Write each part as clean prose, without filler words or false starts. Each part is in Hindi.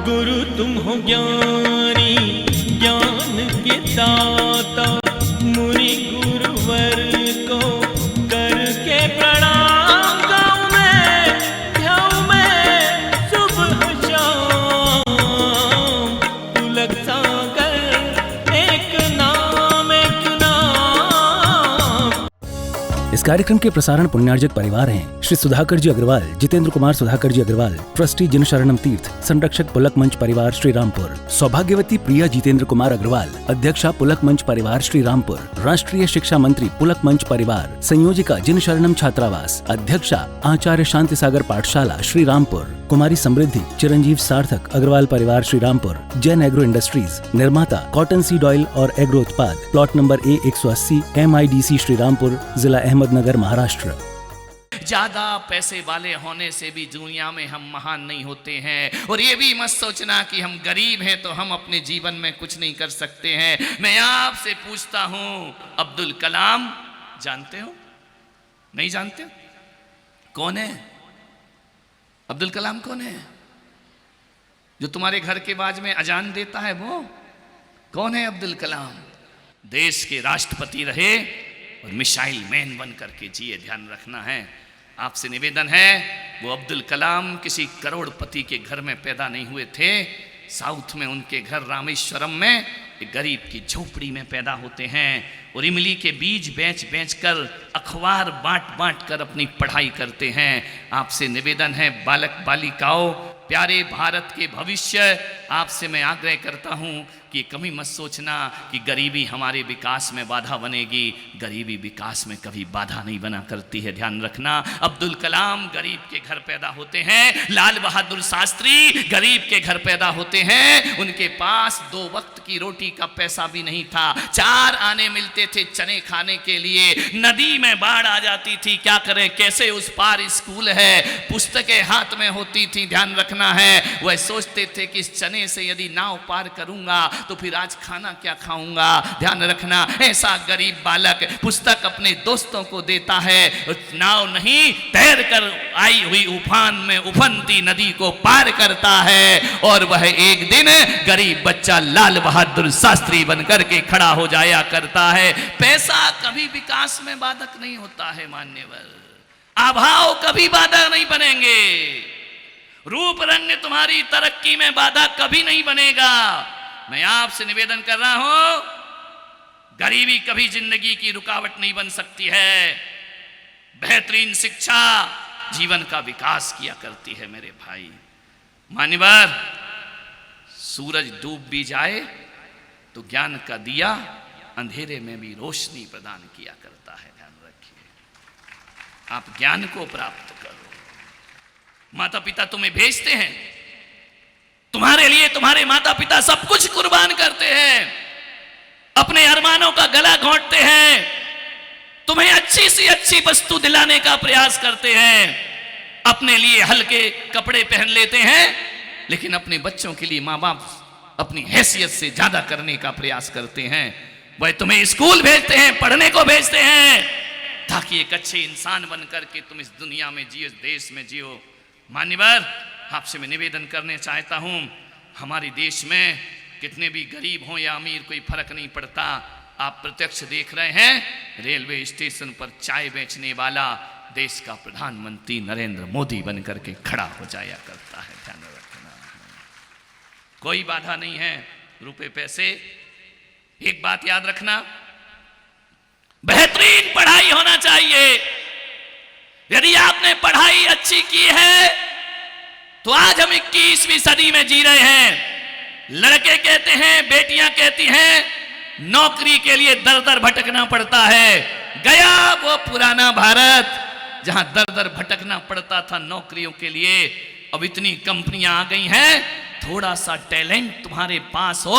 गुरु तुम हो ज्ञानी ज्ञान के दाता, मुनि गुरुवर को करके प्रणाम गाऊं मैं सुबह शाम। पुलक सागर एक नाम एक नाम। इस कार्यक्रम के प्रसारण पुण्यार्जक परिवार हैं श्री सुधाकर जी अग्रवाल, जितेंद्र कुमार सुधाकर जी अग्रवाल, ट्रस्टी जिन शरणम तीर्थ, संरक्षक पुलक मंच परिवार श्री रामपुर, सौभाग्यवती प्रिया जितेंद्र कुमार अग्रवाल, अध्यक्षा पुलक मंच परिवार श्री रामपुर, राष्ट्रीय शिक्षा मंत्री पुलक मंच परिवार, संयोजिका जिन शरणम छात्रावास, अध्यक्षा आचार्य शांति सागर पाठशाला श्री रामपुर, कुमारी समृद्धि चिरंजीव सार्थक अग्रवाल परिवार श्री रामपुर, जैन एग्रो इंडस्ट्रीज, निर्माता कॉटन सीड ऑयल और एग्रो उत्पाद, plot number A180 MIDC Shri Rampur, जिला अहमदनगर, महाराष्ट्र। ज्यादा पैसे वाले होने से भी दुनिया में हम महान नहीं होते हैं। और ये भी मत सोचना कि हम गरीब हैं तो हम अपने जीवन में कुछ नहीं कर सकते हैं। मैं आपसे पूछता हूं, अब्दुल कलाम जानते हो? नहीं जानते हो? कौन है अब्दुल कलाम? कौन है जो तुम्हारे घर के बाज में अजान देता है? वो कौन है अब्दुल कलाम? देश के राष्ट्रपति रहे और मिसाइल मैन बन करके जिए, ध्यान रखना है। आपसे निवेदन है, वो अब्दुल कलाम किसी करोड़पति के घर में पैदा नहीं हुए थे। साउथ में उनके घर रामेश्वरम में एक गरीब की झोपड़ी में पैदा होते हैं और इमली के बीज बेच बेच कर, अखबार बांट बांट कर अपनी पढ़ाई करते हैं। आपसे निवेदन है, बालक बालिकाओं, प्यारे भारत के भविष्य, आपसे मैं आग्रह करता हूं कि कभी मत सोचना कि गरीबी हमारे विकास में बाधा बनेगी। गरीबी विकास में कभी बाधा नहीं बना करती है, ध्यान रखना। अब्दुल कलाम गरीब के घर पैदा होते हैं। लाल बहादुर शास्त्री गरीब के घर पैदा होते हैं। उनके पास 2 वक्त की रोटी का पैसा भी नहीं था। 4 आने मिलते थे चने खाने के लिए। नदी में बाढ़ आ जाती थी, क्या करें, कैसे उस पार स्कूल है। पुस्तकें हाथ में होती थी, ध्यान रखना है। वह सोचते थे कि इस चने से यदि नाव पार करूंगा तो फिर आज खाना क्या खाऊंगा, ध्यान रखना। ऐसा गरीब बालक पुस्तक अपने दोस्तों को देता है, नाव नहीं, तैर कर आई हुई उफान में उफनती नदी को पार करता है और वह एक दिन गरीब बच्चा लाल बहादुर शास्त्री बनकर के खड़ा हो जाया करता है। पैसा कभी विकास में बाधक नहीं होता है मान्यवर। अभाव कभी बाधा नहीं बनेंगे। रूप रंग तुम्हारी तरक्की में बाधा कभी नहीं बनेगा। मैं आपसे निवेदन कर रहा हूं, गरीबी कभी जिंदगी की रुकावट नहीं बन सकती है। बेहतरीन शिक्षा जीवन का विकास किया करती है मेरे भाई। मान्यवर, सूरज डूब भी जाए तो ज्ञान का दिया अंधेरे में भी रोशनी प्रदान किया करता है, ध्यान रखिए। आप ज्ञान को प्राप्त करो। माता पिता तुम्हें भेजते हैं, तुम्हारे लिए तुम्हारे माता पिता सब कुछ कुर्बान करते हैं, अपने अरमानों का गला घोंटते हैं, तुम्हें अच्छी सी अच्छी वस्तु दिलाने का प्रयास करते हैं, अपने लिए हल्के कपड़े पहन लेते हैं, लेकिन अपने बच्चों के लिए माँ बाप अपनी हैसियत से ज्यादा करने का प्रयास करते हैं। वह तुम्हें स्कूल भेजते हैं, पढ़ने को भेजते हैं, ताकि एक अच्छे इंसान बनकर के तुम इस दुनिया में जियो, इस देश में जियो। मान्यवर, आपसे मैं निवेदन करने चाहता हूं, हमारे देश में कितने भी गरीब हों या अमीर कोई फर्क नहीं पड़ता। आप प्रत्यक्ष देख रहे हैं, रेलवे स्टेशन पर चाय बेचने वाला देश का प्रधानमंत्री नरेंद्र मोदी बनकर के खड़ा हो जाया करता है, ध्यान रखना। कोई बाधा नहीं है, रुपए पैसे। एक बात याद रखना, बेहतरीन पढ़ाई होना चाहिए। यदि आपने पढ़ाई अच्छी की है तो आज हम 21वीं सदी में जी रहे हैं। लड़के कहते हैं, बेटियां कहती हैं, नौकरी के लिए दर दर भटकना पड़ता है। गया वो पुराना भारत जहां दर दर भटकना पड़ता था नौकरियों के लिए। अब इतनी कंपनियां आ गई हैं, थोड़ा सा टैलेंट तुम्हारे पास हो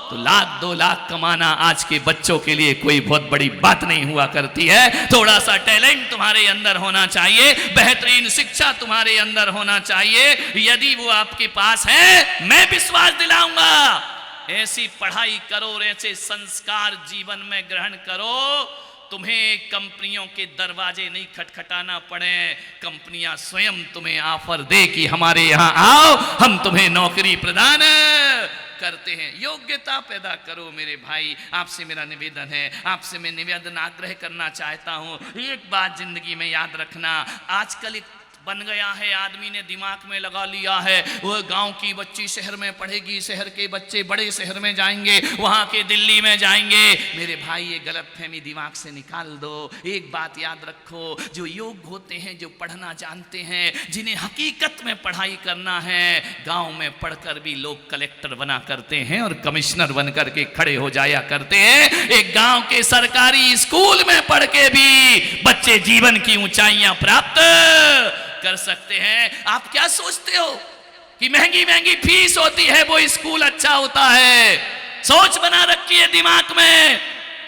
तो 1-2 लाख कमाना आज के बच्चों के लिए कोई बहुत बड़ी बात नहीं हुआ करती है। थोड़ा सा टैलेंट तुम्हारे अंदर होना चाहिए, बेहतरीन शिक्षा तुम्हारे अंदर होना चाहिए। यदि वो आपके पास है, मैं विश्वास दिलाऊंगा, ऐसी पढ़ाई करो, ऐसे संस्कार जीवन में ग्रहण करो तुम्हें कंपनियों के दरवाजे नहीं खटखटाना पड़े, कंपनियां स्वयं तुम्हें ऑफर दे कि हमारे यहां आओ, हम तुम्हें नौकरी प्रदान करते हैं। योग्यता पैदा करो मेरे भाई। आपसे मेरा निवेदन है, आपसे मैं निवेदन आग्रह करना चाहता हूं, एक बात जिंदगी में याद रखना। आजकल एक बन गया है, आदमी ने दिमाग में लगा लिया है, वो गांव की बच्ची शहर में पढ़ेगी, शहर के बच्चे बड़े शहर में जाएंगे, वहां के दिल्ली में जाएंगे। मेरे भाई ये गलतफहमी दिमाग से निकाल दो। एक बात याद रखो, जो योग्य होते हैं, जो पढ़ना जानते हैं, जिन्हें हकीकत में पढ़ाई करना है, गांव में पढ़कर भी लोग कलेक्टर बना करते हैं और कमिश्नर बन करके खड़े हो जाया करते हैं। एक गांव के सरकारी स्कूल में पढ़ के भी बच्चे जीवन की ऊंचाइयां प्राप्त कर सकते हैं। आप क्या सोचते हो कि महंगी महंगी फीस होती है वो स्कूल अच्छा होता है? सोच बना रखी है दिमाग में,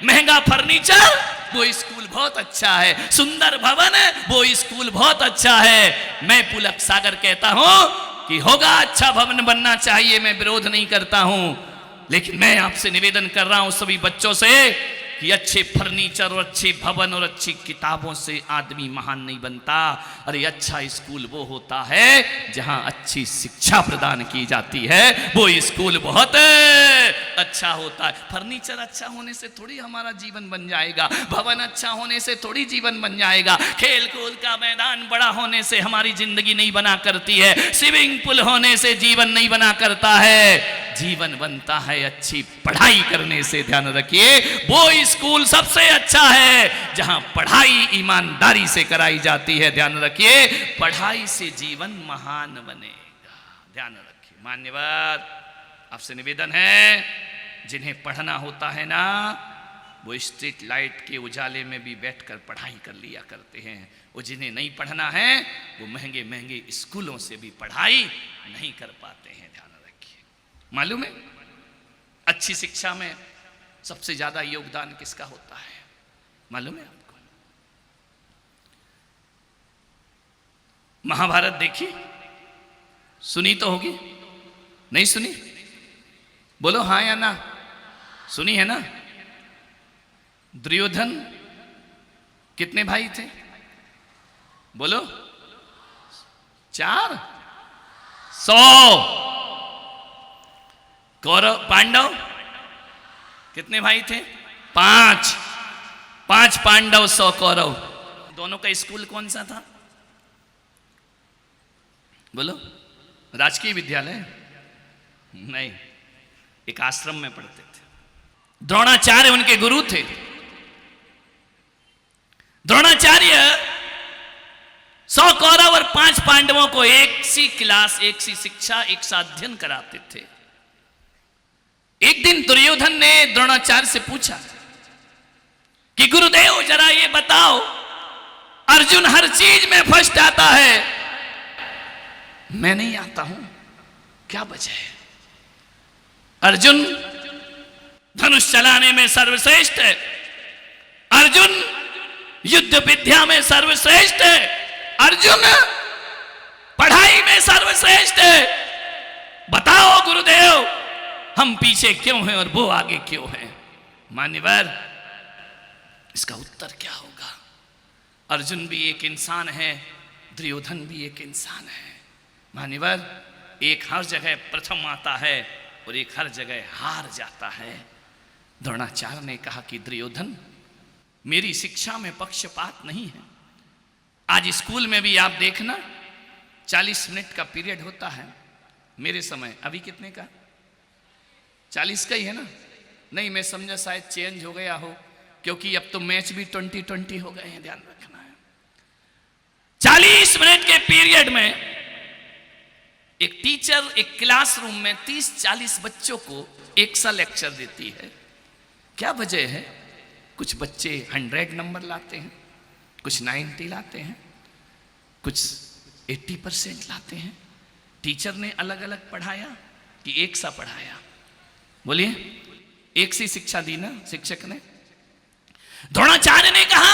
महंगा फर्नीचर वो स्कूल बहुत अच्छा है, सुंदर भवन वो स्कूल बहुत अच्छा है। मैं पुलक सागर कहता हूं कि होगा, अच्छा भवन बनना चाहिए, मैं विरोध नहीं करता हूं, लेकिन मैं आपसे निवेदन कर रहा हूं सभी बच्चों से कि अच्छे फर्नीचर और अच्छे भवन और अच्छी किताबों से आदमी महान नहीं बनता। अरे अच्छा स्कूल वो होता है जहां अच्छी शिक्षा प्रदान की जाती है, वो स्कूल बहुत अच्छा होता है। फर्नीचर अच्छा होने से थोड़ी हमारा जीवन बन जाएगा, भवन अच्छा होने से थोड़ी जीवन बन जाएगा, खेल कूद का मैदान बड़ा होने से हमारी जिंदगी नहीं बना करती है, स्विमिंग पूल होने से जीवन नहीं बना करता है। जीवन बनता है अच्छी पढ़ाई करने से। ध्यान रखिए, वो स्कूल सबसे अच्छा है जहां पढ़ाई ईमानदारी से कराई जाती है। ध्यान रखिए, पढ़ाई से जीवन महान बनेगा। ध्यान रखिए। मान्यवर, आपसे निवेदन है, जिन्हें पढ़ना होता है ना, वो स्ट्रीट लाइट के उजाले में भी बैठकर पढ़ाई कर लिया करते हैं। वो जिन्हें नहीं पढ़ना है, वो महंगे महंगे स्कूलों से भी पढ़ाई नहीं कर पाते हैं। ध्यान रखिए। मालूम है, अच्छी शिक्षा में सबसे ज्यादा योगदान किसका होता है? मालूम है आपको? महाभारत देखी, सुनी तो होगी, नहीं सुनी? बोलो हाँ या ना। सुनी है ना? दुर्योधन कितने भाई थे? बोलो 400। कौरव पांडव कितने भाई थे? 5। 5 पांडव 100 कौरव। दोनों का स्कूल कौन सा था? बोलो। राजकीय विद्यालय? नहीं, एक आश्रम में पढ़ते थे। द्रोणाचार्य उनके गुरु थे। द्रोणाचार्य 100 कौरव और 5 पांडवों को एक सी क्लास, एक सी शिक्षा, एक सा अध्ययन कराते थे। एक दिन दुर्योधन ने द्रोणाचार्य से पूछा कि गुरुदेव जरा ये बताओ, अर्जुन हर चीज में फर्स्ट आता है, मैं नहीं आता हूं, क्या वजह है? अर्जुन धनुष चलाने में सर्वश्रेष्ठ है, अर्जुन युद्ध विद्या में सर्वश्रेष्ठ है, अर्जुन पढ़ाई में सर्वश्रेष्ठ है, बताओ गुरुदेव हम पीछे क्यों हैं और वो आगे क्यों हैं? मान्यवर, इसका उत्तर क्या होगा? अर्जुन भी एक इंसान है, दुर्योधन भी एक इंसान है। मान्यवर, एक हर जगह प्रथम आता है और एक हर जगह हार जाता है। द्रोणाचार्य ने कहा कि दुर्योधन, मेरी शिक्षा में पक्षपात नहीं है। आज स्कूल में भी आप देखना 40 मिनट का पीरियड होता है। मेरे समय अभी कितने का? 40 का ही है ना? नहीं, मैं समझा शायद चेंज हो गया हो, क्योंकि अब तो मैच भी 20-20 हो गए हैं। ध्यान रखना है, 40 मिनट के पीरियड में एक टीचर एक क्लासरूम में 30-40 बच्चों को एक सा लेक्चर देती है। क्या वजह है? कुछ बच्चे 100 नंबर लाते हैं, कुछ 90 लाते हैं, कुछ 80% लाते हैं। टीचर ने अलग अलग पढ़ाया कि एक सा पढ़ाया? बोलिए, एक सी शिक्षा दी ना शिक्षक ने? द्रोणाचार्य ने कहा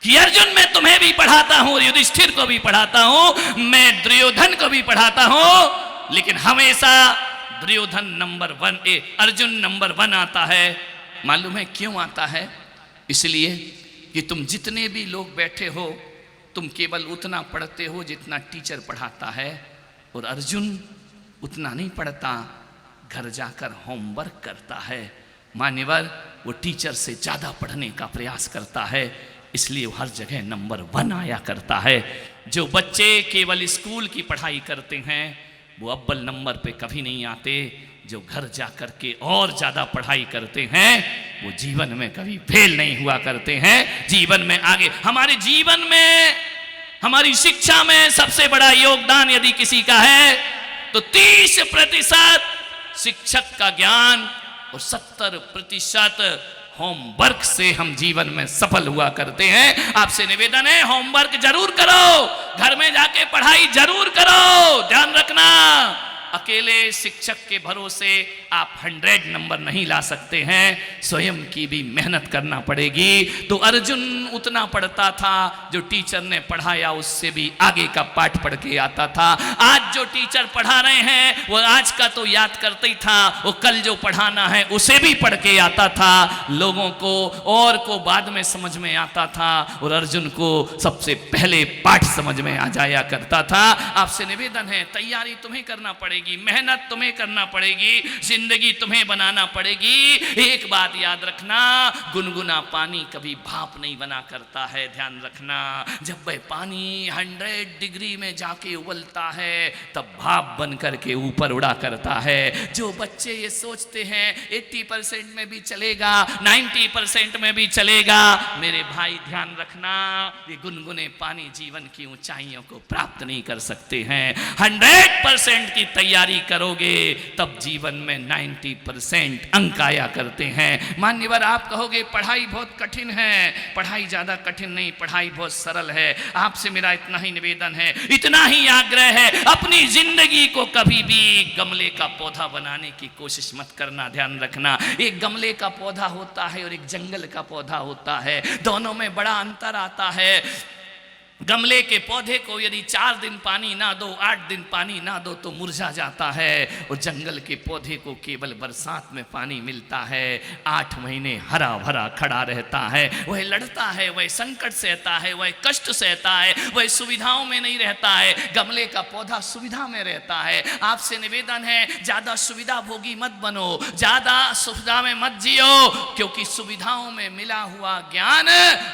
कि अर्जुन मैं तुम्हें भी पढ़ाता हूं, युधिष्ठिर को भी पढ़ाता हूं, मैं दुर्योधन को भी पढ़ाता हूं, लेकिन हमेशा दुर्योधन नंबर 1, अर्जुन नंबर 1 आता है। मालूम है क्यों आता है? इसलिए कि तुम जितने भी लोग बैठे हो, तुम केवल उतना पढ़ते हो जितना टीचर पढ़ाता है, और अर्जुन उतना नहीं पढ़ता, घर जाकर होमवर्क करता है। मान्यवर, वो टीचर से ज़्यादा पढ़ने का प्रयास करता है, इसलिए वो हर जगह नंबर 1 आया करता है। जो बच्चे केवल स्कूल की पढ़ाई करते हैं वो अव्वल नंबर पे कभी नहीं आते। जो घर जा कर के और ज़्यादा पढ़ाई करते हैं वो जीवन में कभी फेल नहीं हुआ करते हैं, जीवन में आगे। हमारे जीवन में, हमारी शिक्षा में सबसे बड़ा योगदान यदि किसी का है तो 30% शिक्षक का ज्ञान और 70% होमवर्क से हम जीवन में सफल हुआ करते हैं। आपसे निवेदन है, होमवर्क जरूर करो, घर में जाके पढ़ाई जरूर करो। ध्यान रखना, अकेले शिक्षक के भरोसे आप 100 नंबर नहीं ला सकते हैं, स्वयं की भी मेहनत करना पड़ेगी। तो अर्जुन उतना पढ़ता था जो टीचर ने पढ़ाया उससे भी आगे का पाठ पढ़ के आता था। आज जो टीचर पढ़ा रहे हैं वो आज का तो याद करते ही था, वो कल जो पढ़ाना है उसे भी पढ़ के आता था। लोगों को और को बाद में समझ में आता था, और अर्जुन को सबसे पहले पाठ समझ में आ जाया करता था। आपसे निवेदन है, तैयारी तुम्हें करना पड़ेगी, मेहनत तुम्हें करना पड़ेगी, जिंदगी तुम्हें बनाना पड़ेगी। एक बात याद रखना, गुनगुना पानी कभी भाप नहीं बना करता है। ध्यान रखना, जब वह पानी 100 डिग्री में जाके उबलता है तब भाप बन करके ऊपर उड़ा करता है। जो बच्चे ये सोचते हैं 80% में भी चलेगा, 90% में भी चलेगा, मेरे भाई ध्यान रखना, ये गुनगुने पानी जीवन की ऊंचाइयों को प्राप्त नहीं कर सकते हैं। 100% की तैयारी करोगे तब जीवन में 90% अंक आया करते हैं। मान्यवर, आप कहोगे पढ़ाई बहुत कठिन है, पढ़ाई ज्यादा कठिन नहीं, पढ़ाई बहुत सरल है। आपसे मेरा इतना ही निवेदन है, इतना ही आग्रह है, अपनी जिंदगी को कभी भी गमले का पौधा बनाने की कोशिश मत करना। ध्यान रखना, एक गमले का पौधा होता है और एक जंगल का पौधा होता है, दोनों में बड़ा अंतर आता है। गमले के पौधे को यदि 4 दिन पानी ना दो, 8 दिन पानी ना दो तो मुरझा जाता है, और जंगल के पौधे को केवल बरसात में पानी मिलता है, 8 महीने हरा भरा खड़ा रहता है। वह लड़ता है, वह संकट सहता है, वह कष्ट सहता है, वह सुविधाओं में नहीं रहता है। गमले का पौधा सुविधा में रहता है। आपसे निवेदन है, ज्यादा सुविधा भोगी मत बनो, ज्यादा सुविधा में मत जियो, क्योंकि सुविधाओं में मिला हुआ ज्ञान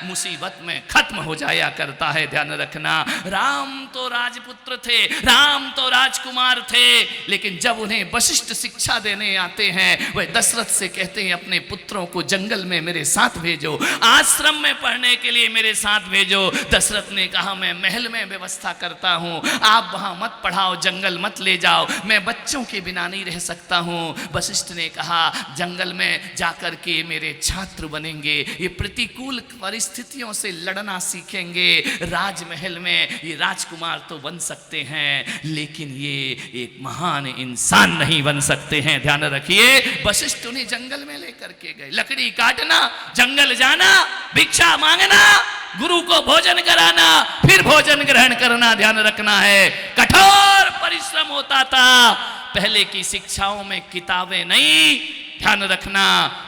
मुसीबत में खत्म हो जाया करता है। ध्यान रखना, राम तो राजपुत्र थे, राम तो राजकुमार थे, लेकिन जब उन्हें वशिष्ठ शिक्षा देने आते हैं वह दशरथ से कहते हैं अपने पुत्रों को जंगल में मेरे साथ भेजो, आश्रम में पढ़ने के लिए मेरे साथ भेजो। दशरथ ने कहा मैं महल में व्यवस्था करता हूं, आप वहां मत पढ़ाओ, जंगल मत ले जाओ, मैं बच्चों के बिना नहीं रह सकता हूं। वशिष्ठ ने कहा जंगल में जाकर के मेरे छात्र बनेंगे, ये प्रतिकूल परिस्थितियों से लड़ना सीखेंगे। राजमहल में ये राजकुमार तो बन सकते हैं, लेकिन ये एक महान इंसान नहीं बन सकते हैं। ध्यान रखिए, वशिष्ठ उन्हें जंगल में लेकर के गए, लकड़ी काटना, जंगल जाना, भिक्षा मांगना, गुरु को भोजन कराना, फिर भोजन ग्रहण करना। ध्यान रखना है, कठोर परिश्रम होता था। पहले की शिक्षाओं में किताबें नहीं, ध्यान रखना,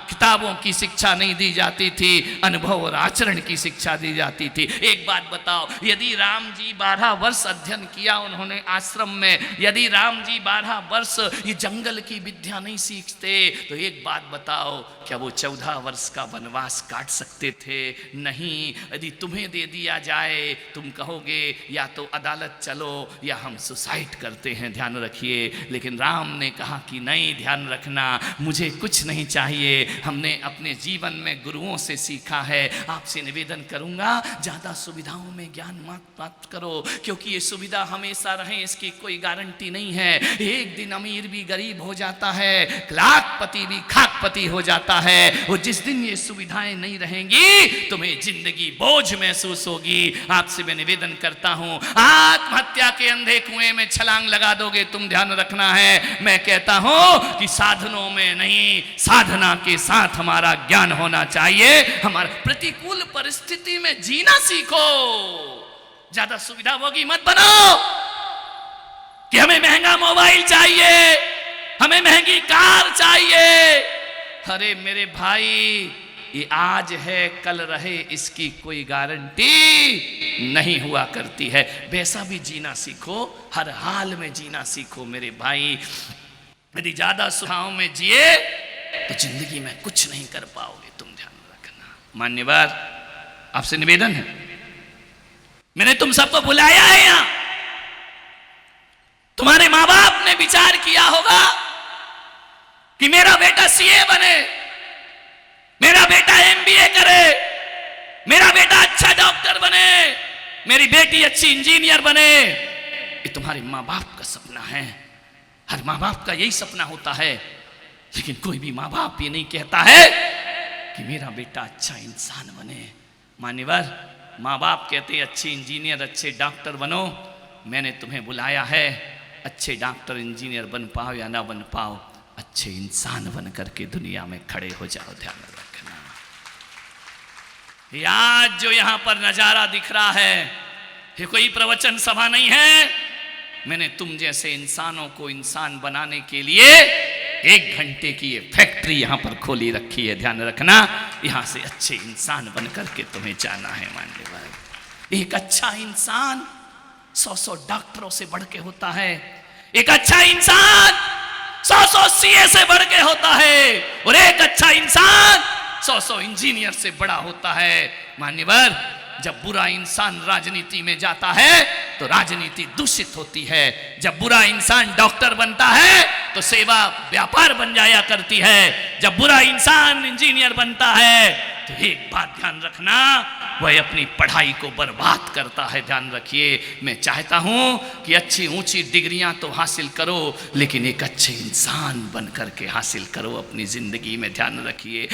किताबों की शिक्षा नहीं दी जाती थी, अनुभव और आचरण की शिक्षा दी जाती थी। एक बात बताओ, यदि राम जी 12 वर्ष अध्ययन किया उन्होंने आश्रम में, यदि राम जी 12 वर्ष ये जंगल की विद्या नहीं सीखते, तो एक बात बताओ, क्या वो 14 वर्ष का वनवास काट सकते थे? नहीं। यदि तुम्हें दे दिया जाए, तुम कहोगे या तो अदालत चलो या हम सुसाइड करते हैं। ध्यान रखिए, लेकिन राम ने कहा कि नहीं, ध्यान रखना, मुझे कुछ नहीं चाहिए, हमने अपने जीवन में गुरुओं से सीखा है। आपसे निवेदन करूंगा, ज्यादा सुविधाओं में ज्ञान मत करो, क्योंकि ये सुविधा हमेशा रहे इसकी कोई गारंटी नहीं है। एक दिन अमीर भी गरीब हो जाता है, लाखपति भी खाकपति हो जाता है, और जिस दिन ये सुविधाएं नहीं रहेंगी तुम्हें जिंदगी बोझ महसूस होगी। आपसे मैं निवेदन करता हूं, आत्महत्या के अंधे कुएं में छलांग लगा दोगे तुम। ध्यान रखना है, मैं कहता हूं कि साधनों में नहीं, साधना के साथ हमारा ज्ञान होना चाहिए। हमारे प्रतिकूल परिस्थिति में जीना सीखो, ज्यादा सुविधा भोगी मत बनो कि हमें महंगा मोबाइल चाहिए, हमें महंगी कार चाहिए। अरे मेरे भाई, ये आज है कल रहे इसकी कोई गारंटी नहीं हुआ करती है। वैसा भी जीना सीखो, हर हाल में जीना सीखो मेरे भाई। यदि ज्यादा सुखाओं में जिए तो जिंदगी में कुछ नहीं कर पाओगे, तुम ध्यान रखना। मान्यवर, आपसे निवेदन है, मैंने तुम सबको बुलाया है यहां। तुम्हारे मां बाप ने विचार किया होगा कि मेरा बेटा सीए बने, मेरा बेटा एमबीए करे, मेरा बेटा अच्छा डॉक्टर बने, मेरी बेटी अच्छी इंजीनियर बने। ये तुम्हारे मां बाप का सपना है, हर मां बाप का यही सपना होता है। लेकिन कोई भी मां बाप ये नहीं कहता है कि मेरा बेटा अच्छा इंसान बने। मान्यवर, मां बाप कहते हैं अच्छे इंजीनियर अच्छे डॉक्टर बनो। मैंने तुम्हें बुलाया है, अच्छे डॉक्टर इंजीनियर बन पाओ या ना बन पाओ, अच्छे इंसान बन करके दुनिया में खड़े हो जाओ। ध्यान रखना, आज जो यहां पर नजारा दिख रहा है ये कोई प्रवचन सभा नहीं है। मैंने तुम जैसे इंसानों को इंसान बनाने के लिए 1 घंटे की ये फैक्ट्री यहां पर खोली रखी है। ध्यान रखना, यहां से अच्छे इंसान बन करके तुम्हें जाना है। मान्यवर, एक अच्छा इंसान 100 डॉक्टरों से बढ़ के होता है, एक अच्छा इंसान 100 सीए से बढ़ के होता है, और एक अच्छा इंसान 100 इंजीनियर से बड़ा होता है। मान्यवर, जब बुरा इंसान राजनीति में जाता है तो राजनीति दूषित होती है। जब बुरा इंसान डॉक्टर बनता है तो सेवा व्यापार बन जाया करती है। जब बुरा इंसान इंजीनियर बनता है तो एक बात ध्यान रखना, वह अपनी पढ़ाई को बर्बाद करता है। ध्यान रखिए, मैं चाहता हूं कि अच्छी ऊंची डिग्रियां तो हासिल करो, लेकिन एक अच्छे इंसान बन करके हासिल करो अपनी जिंदगी में। ध्यान रखिए।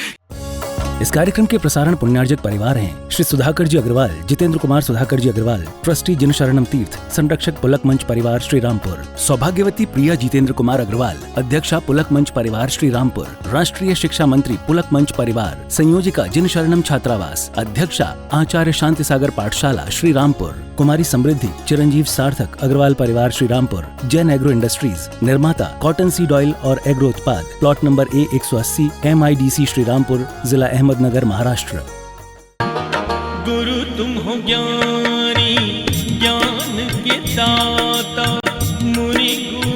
इस कार्यक्रम के प्रसारण पुण्यार्जक परिवार हैं श्री सुधाकर जी अग्रवाल, जितेंद्र कुमार सुधाकर जी अग्रवाल, ट्रस्टी जिन शरणम तीर्थ, संरक्षक पुलक मंच परिवार श्री रामपुर, सौभाग्यवती प्रिया जितेंद्र कुमार अग्रवाल, अध्यक्षा पुलक मंच परिवार श्री रामपुर, राष्ट्रीय शिक्षा मंत्री पुलक मंच परिवार, संयोजिका जिन शरणम छात्रावास, अध्यक्षा आचार्य शांति सागर पाठशाला श्री रामपुर, कुमारी समृद्धि चिरंजीव सार्थक अग्रवाल परिवार श्री रामपुर, जैन एग्रो इंडस्ट्रीज, निर्माता कॉटन सीड ऑयल और एग्रो उत्पाद, plot number A180 MIDC Shri Rampur, जिला अहमदनगर, महाराष्ट्र। गुरु तुम हो ज्ञानी, ज्ञान के दाता, मुनि गुरु